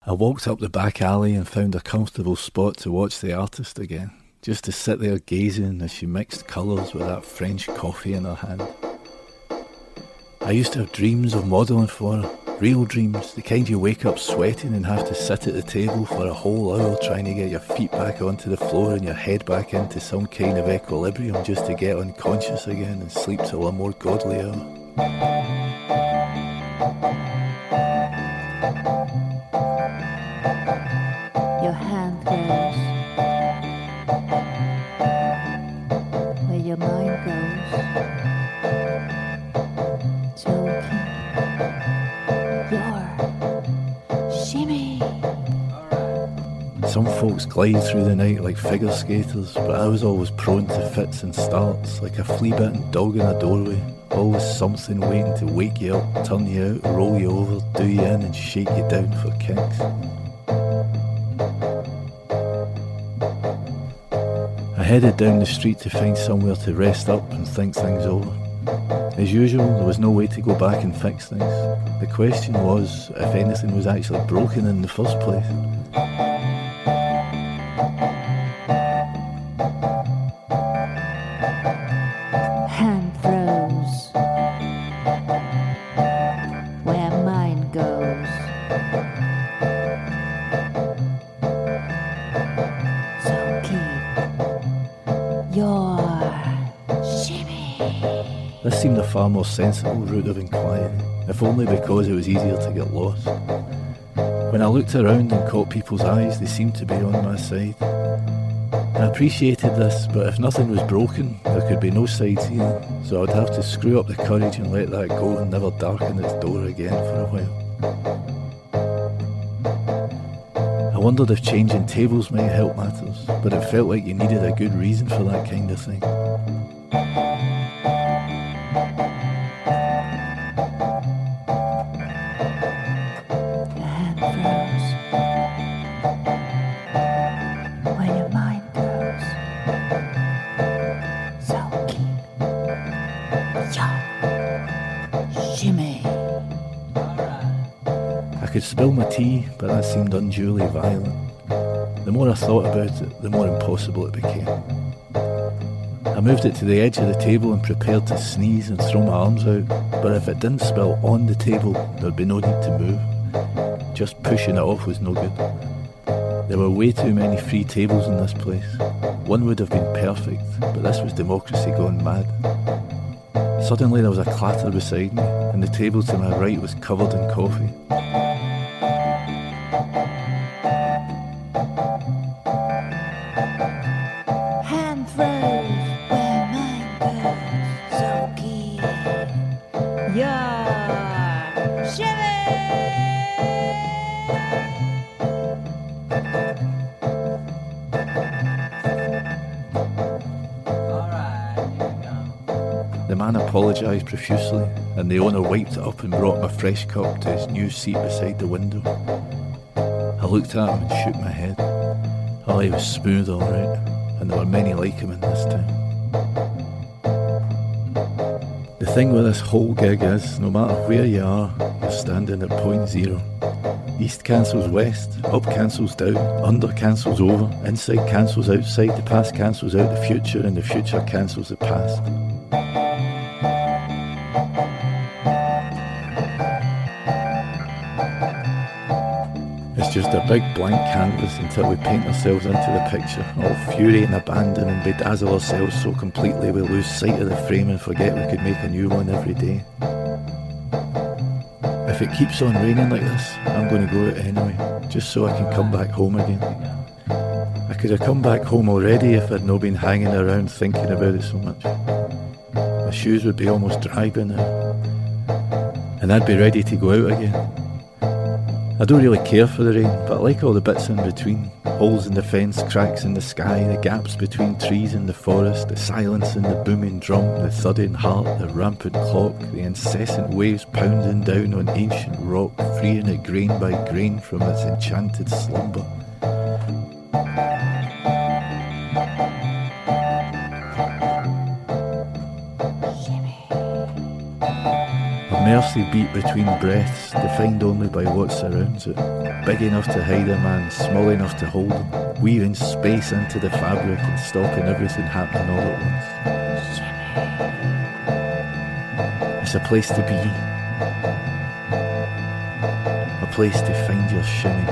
I walked up the back alley and found a comfortable spot to watch the artist again, just to sit there gazing as she mixed colours with that French coffee in her hand. I used to have dreams of modelling for her, real dreams, the kind you wake up sweating and have to sit at the table for a whole hour trying to get your feet back onto the floor and your head back into some kind of equilibrium just to get unconscious again and sleep till a more godly hour. Your hand goes where your mind goes, choking your shimmy. Some folks glide through the night like figure skaters, but I was always prone to fits and starts, like a flea-bitten dog in a doorway. Always something waiting to wake you up, turn you out, roll you over, do you in and shake you down for kicks. I headed down the street to find somewhere to rest up and think things over. As usual, there was no way to go back and fix things. The question was if anything was actually broken in the first place. Hand throws where mind goes. So keep your shimmy. This seemed a far more sensible route of inquiry, if only because it was easier to get lost. When I looked around and caught people's eyes, they seemed to be on my side. I appreciated this, but if nothing was broken, there could be no sightseeing, so I'd have to screw up the courage and let that go and never darken its door again for a while. I wondered if changing tables might help matters, but it felt like you needed a good reason for that kind of thing. I could spill my tea, but that seemed unduly violent. The more I thought about it, the more impossible it became. I moved it to the edge of the table and prepared to sneeze and throw my arms out, but if it didn't spill on the table, there'd be no need to move. Just pushing it off was no good. There were way too many free tables in this place. One would have been perfect, but this was democracy gone mad. Suddenly there was a clatter beside me, and the table to my right was covered in coffee. Hand throws where mine goes, so keep your shimmy. The man apologised profusely, and the owner wiped it up and brought him a fresh cup to his new seat beside the window. I looked at him and shook my head. Oh, he was smooth all right, and there were many like him in this town. The thing with this whole gig is, no matter where you are, you're standing at point zero. East cancels west, up cancels down, under cancels over, inside cancels outside, the past cancels out the future, and the future cancels the past. It's just a big blank canvas until we paint ourselves into the picture, all fury and abandon, and bedazzle ourselves so completely we lose sight of the frame and forget we could make a new one every day. If it keeps on raining like this, I'm going to go out anyway, just so I can come back home again. I could have come back home already if I'd not been hanging around thinking about it so much. My shoes would be almost dry by now, and I'd be ready to go out again. I don't really care for the rain, but I like all the bits in between. Holes in the fence, cracks in the sky, the gaps between trees in the forest, the silence in the booming drum, the thudding heart, the rampant clock, the incessant waves pounding down on ancient rock, freeing it grain by grain from its enchanted slumber. Mercy beat between breaths, defined only by what surrounds it. Big enough to hide a man, small enough to hold him, weaving space into the fabric and stopping everything happening all at once. It's a place to be. A place to find your shimmy.